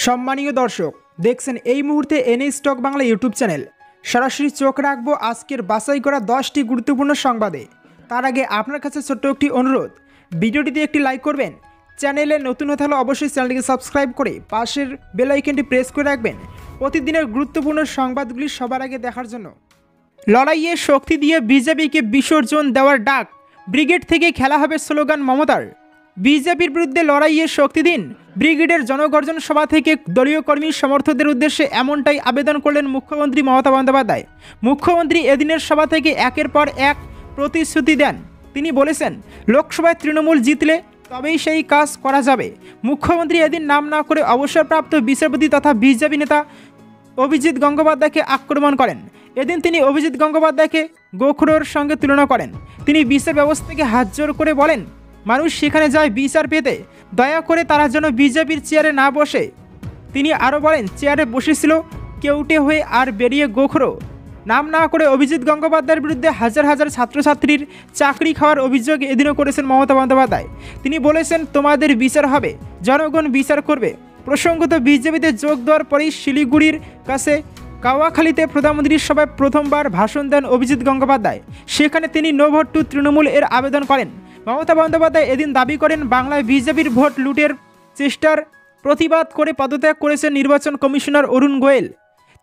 সম্মানীয় দর্শক, দেখছেন এই মুহূর্তে N A stock Bangla YouTube channel. সরাসরি চোখ রাখবো আজকের বাছাই করা 10টি গুরুত্বপূর্ণ সংবাদে। তার আগে আপনার কাছে ছোট্ট একটি অনুরোধ, ভিডিওটিতে একটি লাইক করবেন, চ্যানেলে নতুন হতে হলে অবশ্যই চ্যানেলটিকে সাবস্ক্রাইব করে পাশের বেল আইকনটি প্রেস করে রাখবেন প্রতিদিনের গুরুত্বপূর্ণ সংবাদগুলি সবার আগে দেখার জন্য। লড়াইয়ে শক্তি দিয়ে বিজেপিকে বিসর্জন দেওয়ার ডাক, ব্রিগেড থেকে খেলা হবে স্লোগান মমতার। বিজেপির বিরুদ্ধে লড়াইয়ে শক্তি দিন, ব্রিগেডের জনগর্জন সভা থেকে দলীয় কর্মী সমর্থকদের উদ্দেশ্যে এমনটাই আবেদন করলেন মুখ্যমন্ত্রী মমতা বন্দ্যোপাধ্যায়। মুখ্যমন্ত্রী এদিনের সভা থেকে একের পর এক প্রতিশ্রুতি দেন। তিনি বলেছেন, লোকসভায় তৃণমূল জিতলে তবেই সেই কাজ করা যাবে। মুখ্যমন্ত্রী এদিন নাম না করে অবসরপ্রাপ্ত বিচারপতি তথা বিজেপি নেতা অভিজিৎ গঙ্গোপাধ্যায়কে আক্রমণ করেন। এদিন তিনি অভিজিৎ গঙ্গোপাধ্যায়কে গোখরোর সঙ্গে তুলনা করেন। তিনি বিচার ব্যবস্থাকে হাত জোর করে বলেন, মানুষ সেখানে যায় বিচার পেতে, দয়া করে তারা যেন বিজেপির চেয়ারে না বসে। তিনি আরও বলেন, চেয়ারে বসেছিল কেউটে হয়ে আর বেরিয়ে গোখরো। নাম না করে অভিজিৎ গঙ্গোপাধ্যায়ের বিরুদ্ধে হাজার হাজার ছাত্রছাত্রীর চাকরি খাওয়ার অভিযোগ এদিনও করেছেন মমতা বন্দ্যোপাধ্যায়। তিনি বলেছেন, তোমাদের বিচার হবে, জনগণ বিচার করবে। প্রসঙ্গত, বিজেপিতে যোগ দেওয়ার পরেই শিলিগুড়ির কাছে কাওয়াখালীতে প্রধানমন্ত্রীর সভায় প্রথমবার ভাষণ দেন অভিজিৎ গঙ্গোপাধ্যায়। সেখানে তিনি নো ভোট টু তৃণমূল এর আবেদন করেন। মমতা বন্দ্যোপাধ্যায় এদিন দাবি করেন, বাংলায় বিজেপির ভোট লুটের চেষ্টার প্রতিবাদ করে পদত্যাগ করেছেন নির্বাচন কমিশনার অরুণ গোয়েল।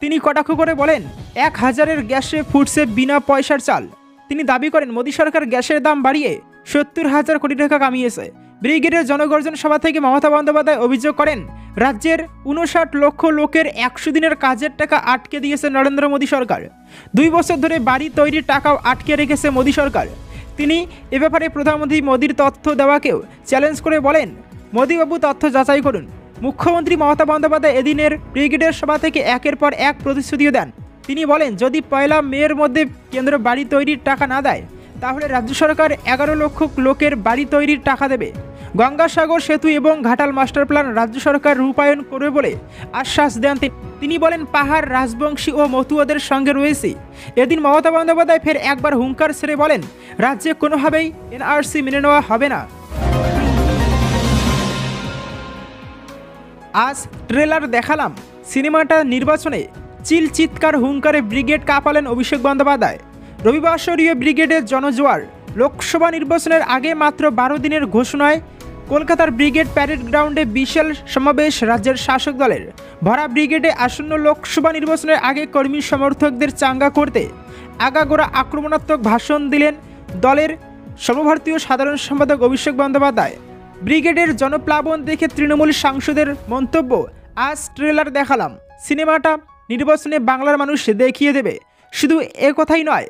তিনি কটাক্ষ করে বলেন, 1000-এর গ্যাসে ফুটছে বিনা পয়সার চাল। তিনি দাবি করেন, মোদী সরকার গ্যাসের দাম বাড়িয়ে 70,000 কোটি টাকা কামিয়েছে। ব্রিগেডের জনগর্জন সভা থেকে মমতা বন্দ্যোপাধ্যায় অভিযোগ করেন, রাজ্যের 59 লক্ষ লোকের 100 দিনের কাজের টাকা আটকে দিয়েছে নরেন্দ্র মোদী সরকার। 2 বছর ধরে বাড়ি তৈরির টাকাও আটকে রেখেছে মোদী সরকার। তিনি এ ব্যাপারে প্রধানমন্ত্রী মোদীর তথ্য দেওয়াকেও চ্যালেঞ্জ করে বলেন, মোদীবাবু তথ্য যাচাই করুন। মুখ্যমন্ত্রী মমতা বন্দ্যোপাধ্যায় এদিনের ব্রিগেডের সভা থেকে একের পর এক প্রতিশ্রুতিও দেন। তিনি বলেন, যদি 1 মের মধ্যে কেন্দ্র বাড়ি তৈরির টাকা না দেয়, তাহলে রাজ্য সরকার 11 লক্ষ লোকের বাড়ি তৈরির টাকা দেবে। গঙ্গাসাগর সেতু এবং ঘাটাল মাস্টার প্ল্যান রাজ্য সরকার রূপায়ণ করবে বলে আশ্বাস দেন তিনি। বলেন, পাহাড় রাজবংশী ও মতুয়াদের সঙ্গে রয়েছে। এদিন মমতা বন্দ্যোপাধ্যায় ফের একবার হুঙ্কার ছেড়ে বলেন, রাজ্যে কোনোভাবেই এনআরসি মেনে নেওয়া হবে না। আজ ট্রেলার দেখালাম সিনেমাটা নির্বাচনে চিৎকার হুঙ্কারে ব্রিগেড কাঁপালেন অভিষেক বন্দ্যোপাধ্যায়। রবিবাসরীয় ব্রিগেডের জনজোয়ার। লোকসভা নির্বাচনের আগে মাত্র 12 দিনের ঘোষণায় কলকাতার ব্রিগেড প্যারেড গ্রাউন্ডে বিশাল সমাবেশ রাজ্যের শাসক দলের। ভরা ব্রিগেডে আসন্ন লোকসভা নির্বাচনের আগে কর্মী সমর্থকদের চাঙ্গা করতে আগাগোড়া আক্রমণাত্মক ভাষণ দিলেন দলের সর্বভারতীয় সাধারণ সম্পাদক অভিষেক বন্দ্যোপাধ্যায়। ব্রিগেডের জনপ্লাবন দেখে তৃণমূল সাংসদের মন্তব্য, আজ ট্রেলার দেখালাম সিনেমাটা নির্বাচনে বাংলার মানুষ দেখিয়ে দেবে। শুধু এ কথাই নয়,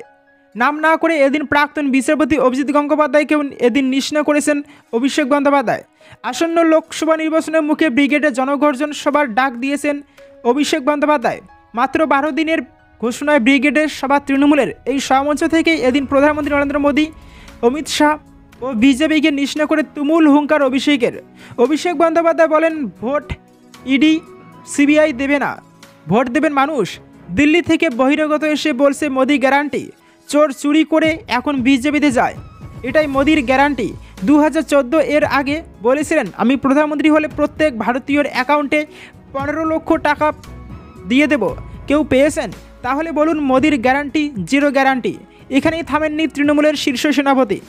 নাম না করে এদিন প্রাক্তন বিচারপতি অভিজিৎ গঙ্গোপাধ্যায়কেও এদিন নিশানা করেছেন অভিষেক বন্দ্যোপাধ্যায়। আসন্ন লোকসভা নির্বাচনের মুখে ব্রিগেডে জনগর্জন সভার ডাক দিয়েছেন অভিষেক বন্দ্যোপাধ্যায়। মাত্র 12 দিনের ঘোষণায় ব্রিগেডের সভা তৃণমূলের এই সমামঞ্চ থেকেই এদিন প্রধানমন্ত্রী নরেন্দ্র মোদী, অমিত শাহ ও বিজেপিকে নিশানা করে তুমুল হুঙ্কার অভিষেকের। অভিষেক বন্দ্যোপাধ্যায় বলেন, ভোট ইডি সিবিআই দেবে না, ভোট দেবেন মানুষ। দিল্লি থেকে বহিরাগত এসে বলছে মোদী গ্যারান্টি, চোর চুরি করে এখন বিজেপিতে যায়, এটাই মোদীর গ্যারান্টি। 2014 এর আগে বলেছিলেন, আমি প্রধানমন্ত্রী হলে প্রত্যেক ভারতীয়র অ্যাকাউন্টে 15 লক্ষ টাকা দিয়ে দেব। কেউ পেয়েছেন? তাহলে বলুন মোদীর গ্যারান্টি জিরো গ্যারান্টি। এখানেই থামেননি তৃণমূলের শীর্ষ সেনাপতি।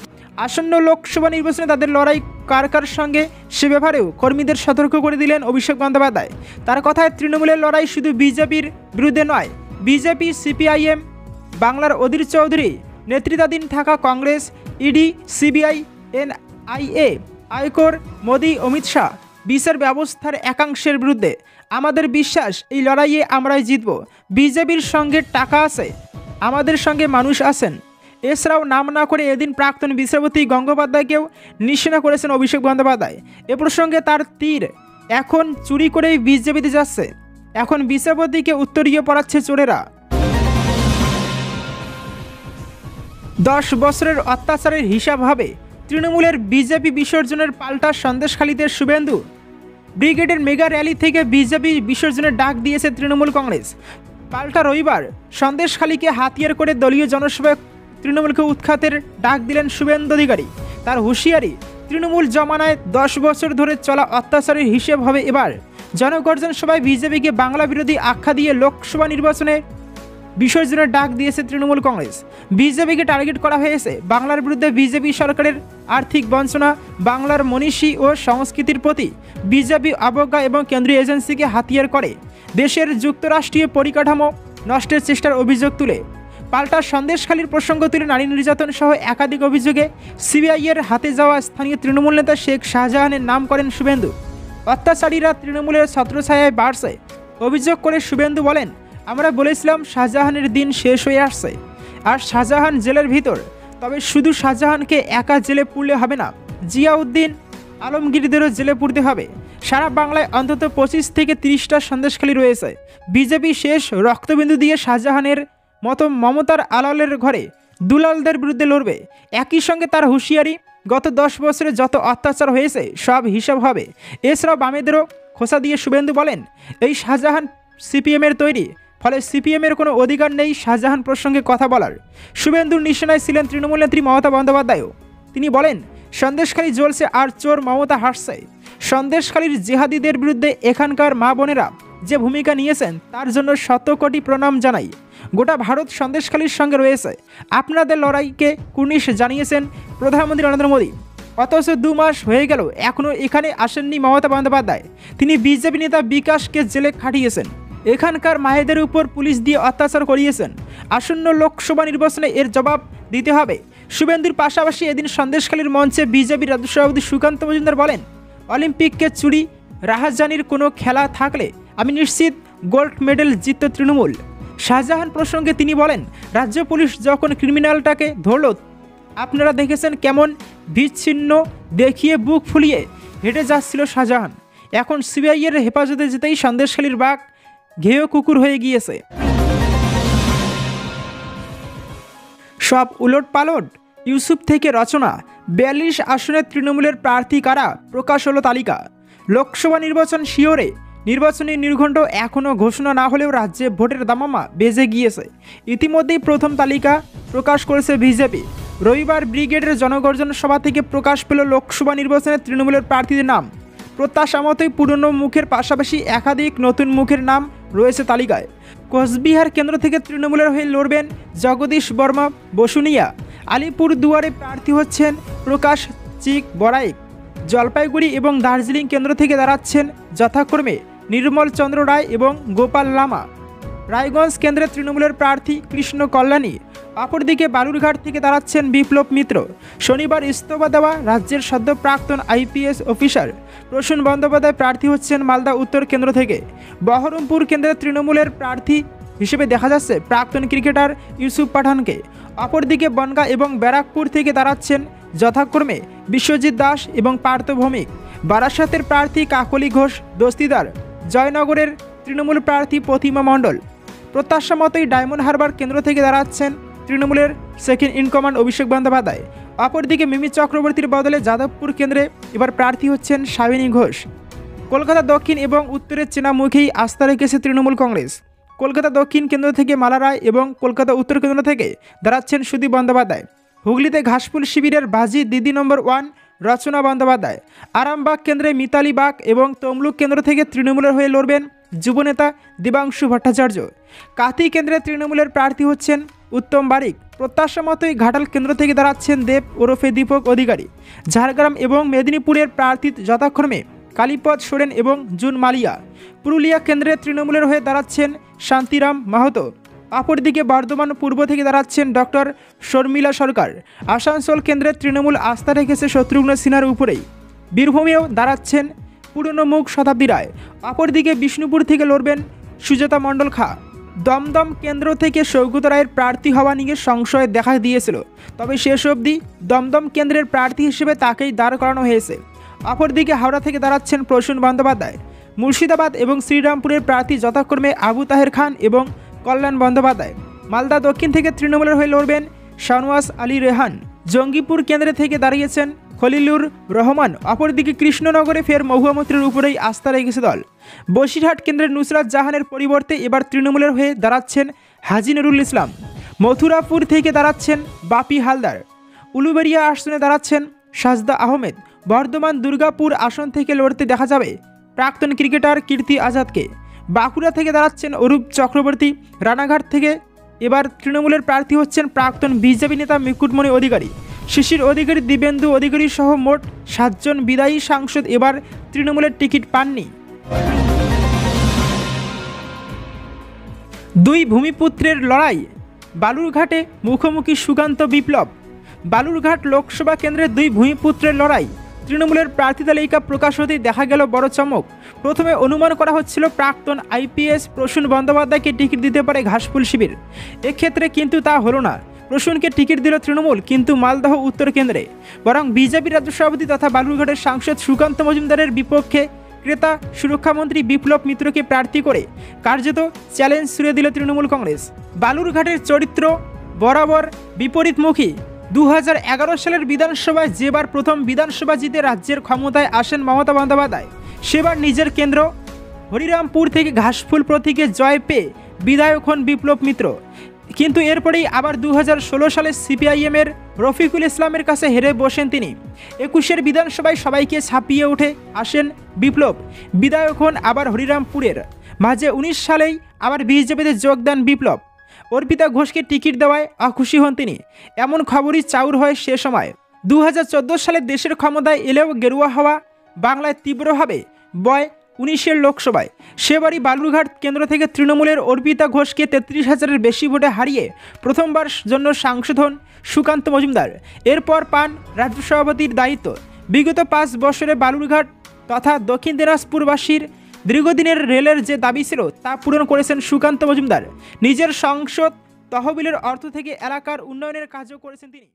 আসন্ন লোকসভা নির্বাচনে তাদের লড়াই কার সঙ্গে সে ব্যাপারেও কর্মীদের সতর্ক করে দিলেন অভিষেক বন্দ্যোপাধ্যায়। তার কথায়, তৃণমূলের লড়াই শুধু বিজেপির বিরুদ্ধে নয়, বিজেপি, সিপিআইএম, বাংলার অধীর চৌধুরী নেতৃত্বাধীন থাকা কংগ্রেস, ইডি, সিবিআই, এনআইএ, আয়কর, মোদী, অমিত শাহ, বিচার ব্যবস্থার একাংশের বিরুদ্ধে। আমাদের বিশ্বাস, এই লড়াইয়ে আমরাই জিতব। বিজেপির সঙ্গে টাকা আছে, আমাদের সঙ্গে মানুষ আছেন। এছাড়াও নাম না করে এদিন প্রাক্তন বিচারপতি গঙ্গোপাধ্যায়কেও নিশানা করেছেন অভিষেক বন্দ্যোপাধ্যায়। এ প্রসঙ্গে তার তীর, এখন চুরি করেই বিজেপিতে যাচ্ছে, এখন বিচারপতিকে উত্তরীয় পড়াচ্ছে চোরেরা। 10 বছরের অত্যাচারের হিসাব হবে তৃণমূলের বিজেপি বিসর্জনের পাল্টা সন্দেশখালীতে শুভেন্দু। ব্রিগেডের মেগা র্যালি থেকে বিজেপি বিসর্জনের ডাক দিয়েছে তৃণমূল কংগ্রেস। পাল্টা রবিবার সন্দেশখালীকে হাতিয়ার করে দলীয় জনসভায় তৃণমূলকে উৎখাতের ডাক দিলেন শুভেন্দু অধিকারী। তার হুঁশিয়ারি, তৃণমূল জমানায় 10 বছর ধরে চলা অত্যাচারের হিসেব হবে এবার। জনগর্জন সভায় বিজেপিকে বাংলা বিরোধী আখ্যা দিয়ে লোকসভা নির্বাচনে বিসর্জনের ডাক দিয়েছে তৃণমূল কংগ্রেস। বিজেপিকে টার্গেট করা হয়েছে। বাংলার বিরুদ্ধে বিজেপি সরকারের আর্থিক বঞ্চনা, বাংলার মনীষী ও সংস্কৃতির প্রতি বিজেপি অবজ্ঞা এবং কেন্দ্রীয় এজেন্সিকে হাতিয়ার করে দেশের যুক্তরাষ্ট্রীয় পরিকাঠামো নষ্টের চেষ্টার অভিযোগ তুলে পাল্টা সন্দেশখালীর প্রসঙ্গ তুলে নারী নির্যাতন সহ একাধিক অভিযোগে সিবিআইয়ের হাতে যাওয়া স্থানীয় তৃণমূল নেতা শেখ শাহজাহানের নাম করেন শুভেন্দু। অত্যাচারীরা তৃণমূলের ছত্রছায়ায় বাড়ছে অভিযোগ করে শুভেন্দু বলেন, আমরা বলেছিলাম শাহজাহানের দিন শেষ হয়ে আসছে, আর শাহজাহান জেলের ভিতর। তবে শুধু শাহজাহানকে একা জেলে পুরলে হবে না, জিয়াউদ্দিন আলমগীরদেরও জেলে পুরতে হবে। সারা বাংলায় অন্তত 25 থেকে 30টা সন্দেশখালী রয়েছে। বিজেপি শেষ রক্তবিন্দু দিয়ে শাহজাহানের মতো মমতার আলালের ঘরে দুলালদের বিরুদ্ধে লড়বে। একই সঙ্গে তার হুঁশিয়ারি, গত 10 বছরে যত অত্যাচার হয়েছে সব হিসাব হবে। এছাড়াও বামেদেরও খোঁচা দিয়ে শুভেন্দু বলেন, এই শাহজাহান সিপিএমের তৈরি, ফলে সিপিএমের কোনো অধিকার নেই শাহজাহান প্রসঙ্গে কথা বলার। শুভেন্দুর নিশানায় ছিলেন তৃণমূল নেত্রী মমতা বন্দ্যোপাধ্যায়ও। তিনি বলেন, সন্দেশখালী জ্বলছে আর চোর মমতা হাসছে। সন্দেশখালীর জিহাদিদের বিরুদ্ধে এখানকার মা বোনেরা যে ভূমিকা নিয়েছেন তার জন্য 100 কোটি প্রণাম জানাই। গোটা ভারত সন্দেশখালীর সঙ্গে রয়েছে। আপনাদের লড়াইকে কুর্নিশ জানিয়েছেন প্রধানমন্ত্রী নরেন্দ্র মোদী। অথচ 2 মাস হয়ে গেল এখনও এখানে আসেননি মমতা বন্দ্যোপাধ্যায়। তিনি বিজেপি নেতা বিকাশকে জেলে খাটিয়েছেন, এখানকার মায়েদের উপর পুলিশ দিয়ে অত্যাচার করিয়েছেন। আসন্ন লোকসভা নির্বাচনে এর জবাব দিতে হবে। শুভেন্দুর পাশাপাশি এদিন সন্দেশখালীর মঞ্চে বিজেপির রাজ্য সভাপতি সুকান্ত মজুমদার বলেন, অলিম্পিককে চুরি রাহাজানির কোনো খেলা থাকলে আমি নিশ্চিত গোল্ড মেডেল জিতত তৃণমূল। শাহজাহান প্রসঙ্গে তিনি বলেন, রাজ্য পুলিশ যখন ক্রিমিনালটাকে ধরল আপনারা দেখেছেন কেমন বিচ্ছিন্ন দেখিয়ে বুক ফুলিয়ে হেঁটে যাচ্ছিল শাহজাহান। এখন সিবিআইয়ের হেফাজতে যেতেই সন্দেশখালীর বাঘ ঘেয় কুকুর হয়ে গিয়েছে। সব উলট পালট, ইউসুফ থেকে রচনা। 42 আসনের তৃণমূলের প্রার্থী কারা, প্রকাশ হলো তালিকা। লোকসভা নির্বাচন শিওরে, নির্বাচনী নির্ঘণ্ট এখনও ঘোষণা না হলেও রাজ্যে ভোটের দামামা বেজে গিয়েছে। ইতিমধ্যেই প্রথম তালিকা প্রকাশ করেছে বিজেপি। রবিবার ব্রিগেডের জনগর্জন সভা থেকে প্রকাশ পেল লোকসভা নির্বাচনে তৃণমূলের প্রার্থীদের নাম। প্রত্যাশা মতোই পুরনো মুখের পাশাপাশি একাধিক নতুন মুখের নাম রয়েছে তালিকায়। কোচবিহার কেন্দ্র থেকে তৃণমূলের হয়ে লড়বেন জগদীশ বর্মা বসুনিয়া। আলিপুর দুয়ারে প্রার্থী হচ্ছেন প্রকাশ চিক বড়াইক। জলপাইগুড়ি এবং দার্জিলিং কেন্দ্র থেকে দাঁড়াচ্ছেন যথাক্রমে নির্মল চন্দ্র রায় এবং গোপাল লামা। রায়গঞ্জ কেন্দ্রে তৃণমূলের প্রার্থী কৃষ্ণ কল্যাণী। অপরদিকে বালুরঘাট থেকে দাঁড়াচ্ছেন বিপ্লব মিত্র। শনিবার ইস্তফা দেওয়া রাজ্যের সদ্য প্রাক্তন আইপিএস অফিসার প্রসূন বন্দ্যোপাধ্যায় প্রার্থী হচ্ছেন মালদা উত্তর কেন্দ্র থেকে। বহরমপুর কেন্দ্রে তৃণমূলের প্রার্থী হিসেবে দেখা যাচ্ছে প্রাক্তন ক্রিকেটার ইউসুফ পাঠানকে। অপরদিকে বনগাঁ এবং ব্যারাকপুর থেকে দাঁড়াচ্ছেন যথাক্রমে বিশ্বজিৎ দাস এবং পার্থ ভৌমিক। বারাসাতের প্রার্থী কাকলি ঘোষ দস্তিদার। জয়নগরের তৃণমূল প্রার্থী প্রতিমা মণ্ডল। প্রত্যাশা মতোই ডায়মন্ড হারবার কেন্দ্র থেকে দাঁড়াচ্ছেন তৃণমূলের second in command Abhishek Bandyopadhyay. অপরদিকে মিমি চক্রবর্তীর বদলে যাদবপুর কেন্দ্রে এবার প্রার্থী হচ্ছেন শাবিনী ঘোষ। কলকাতা দক্ষিণ এবং উত্তরের চেনা মুখেই আস্থা রেখেছে তৃণমূল কংগ্রেস। কলকাতা দক্ষিণ কেন্দ্র থেকে মালা রায় এবং কলকাতা উত্তর কেন্দ্র থেকে দাঁড়াচ্ছেন সুদীপ বন্দ্যোপাধ্যায়। হুগলিতে ঘাসফুল শিবিরের বাজি দিদি নম্বর 1 রচনা বন্দ্যোপাধ্যায়। আরামবাগ কেন্দ্রে মিতালি বাগ এবং তমলুক কেন্দ্র থেকে তৃণমূলের হয়ে লড়বেন যুবনেতা দেবাংশু ভট্টাচার্য। কাতি কেন্দ্রে তৃণমূলের প্রার্থী হচ্ছেন উত্তম বারিক। প্রত্যাশা মতোই ঘাটাল কেন্দ্র থেকে দাঁড়াচ্ছেন দেব ওরফে দীপক অধিকারী। ঝাড়গ্রাম এবং মেদিনীপুরের প্রার্থী যথাক্রমে কালীপদ সোরেন এবং জুন মালিয়া। পুরুলিয়া কেন্দ্রে তৃণমূলের হয়ে দাঁড়াচ্ছেন শান্তিরাম মাহাতো। অপরদিকে বর্ধমান পূর্ব থেকে দাঁড়াচ্ছেন ডক্টর শর্মিলা সরকার। আসানসোল কেন্দ্রে তৃণমূল আস্থা রেখেছে শত্রুঘ্ন সিনহার উপরেই। বীরভূমেও দাঁড়াচ্ছেন পুরনো মুখ শতাব্দী রায়। অপরদিকে বিষ্ণুপুর থেকে লড়বেন সুজাতা মণ্ডল খা। দমদম কেন্দ্র থেকে সৌগত রায়ের প্রার্থী হওয়া নিয়ে সংশয় দেখা দিয়েছিল, তবে শেষ অবধি দমদম কেন্দ্রের প্রার্থী হিসেবে তাকেই দাঁড় করানো হয়েছে। অপরদিকে হাওড়া থেকে দাঁড়াচ্ছেন প্রসূন বন্দ্যোপাধ্যায়। মুর্শিদাবাদ এবং শ্রীরামপুরের প্রার্থী যথাক্রমে আবু তাহের খান এবং কল্যাণ বন্দ্যোপাধ্যায়। মালদা দক্ষিণ থেকে তৃণমূলের হয়ে লড়বেন শানওয়াজ আলী রেহান। জঙ্গিপুর কেন্দ্রে থেকে দাঁড়িয়েছেন খলিলুর রহমান। অপরদিকে কৃষ্ণনগরে ফের মহুয়া মৈত্রের উপরেই আস্থা রেখেছে দল। বসিরহাট কেন্দ্রের নুসরাত জাহানের পরিবর্তে এবার তৃণমূলের হয়ে দাঁড়াচ্ছেন হাজি নুরুল ইসলাম। মথুরাপুর থেকে দাঁড়াচ্ছেন বাপি হালদার। উলুবেড়িয়া আসনে দাঁড়াচ্ছেন সাজদা আহমেদ। বর্ধমান দুর্গাপুর আসন থেকে লড়তে দেখা যাবে প্রাক্তন ক্রিকেটার কীর্তি আজাদকে। বাঁকুড়া থেকে দাঁড়াচ্ছেন অরূপ চক্রবর্তী। রানাঘাট থেকে এবার তৃণমূলের প্রার্থী হচ্ছেন প্রাক্তন বিজেপি নেতা মুকুটমণি অধিকারী। শিশির অধিকারী, দিবেন্দু অধিকারী সহ মোট 7 জন বিদায়ী সাংসদ এবার তৃণমূলের টিকিট পাননি। দুই ভূমিপুত্রের লড়াই, বালুরঘাটে মুখোমুখি সুকান্ত বিপ্লব। বালুরঘাট লোকসভা কেন্দ্রের দুই ভূমিপুত্রের লড়াই। তৃণমূলের প্রার্থী তালিকা প্রকাশ হতেই দেখা গেল বড় চমক। প্রথমে অনুমান করা হচ্ছিল প্রাক্তন আইপিএস প্রসূন বন্দ্যোপাধ্যায়কে টিকিট দিতে পারে ঘাসফুল শিবির। এক্ষেত্রে কিন্তু তা হলো না। প্রসূনকে টিকিট দিল তৃণমূল, কিন্তু মালদহ উত্তর কেন্দ্রে। বরং বিজেপি রাজ্য সভাপতি তথা বালুরঘাটের সাংসদ সুকান্ত মজুমদারের বিপক্ষে ক্রেতা সুরক্ষামন্ত্রী বিপ্লব মিত্রকে প্রার্থী করে কার্যত চ্যালেঞ্জ ছুড়ে দিল তৃণমূল কংগ্রেস। বালুরঘাটের চরিত্র বরাবর বিপরীতমুখী। 2011 সালের বিধানসভায় যেবার প্রথম বিধানসভা জিতে রাজ্যের ক্ষমতায় আসেন মমতা বন্দ্যোপাধ্যায়, সেবার নিজের কেন্দ্র হরিরামপুর থেকে ঘাসফুল প্রতীকে জয় পেয়ে বিধায়ক হন বিপ্লব মিত্র। কিন্তু এরপরেই আবার 2016 সালে সিপিআইএমের রফিকুল ইসলামের কাছে হেরে বসেন তিনি। 21-এর বিধানসভায় সবাইকে ছাপিয়ে উঠে আসেন বিপ্লব, বিধায়ক হন আবার হরিরামপুরের। মাঝে 19 সালেই আবার বিজেপিতে যোগ দেন বিপ্লব। অর্পিতা ঘোষকে টিকিট দেওয়ায় অখুশি হন তিনি, এমন খবরই চাউর হয় সে সময়। 2014 সালে দেশের ক্ষমতায় এলেও গেরুয়া হওয়া বাংলায় তীব্রভাবে বয় 19-এর লোকসভায়। সেবারই বালুরঘাট কেন্দ্র থেকে তৃণমূলের অর্পিতা ঘোষকে 33,000-এর বেশি ভোটে হারিয়ে প্রথমবার জন্য সাংসদ হন সুকান্ত মজুমদার। এরপর পান রাজ্য সভাপতির দায়িত্ব। বিগত 5 বছরে বালুরঘাট তথা দক্ষিণ দিনাজপুরবাসীর দীর্ঘদিনের রেলের যে দাবি ছিল তা পূরণ করেছেন সুকান্ত মজুমদার। নিজের সংসদ তহবিলের অর্থ থেকে এলাকার উন্নয়নের কাজও করেছেন তিনি।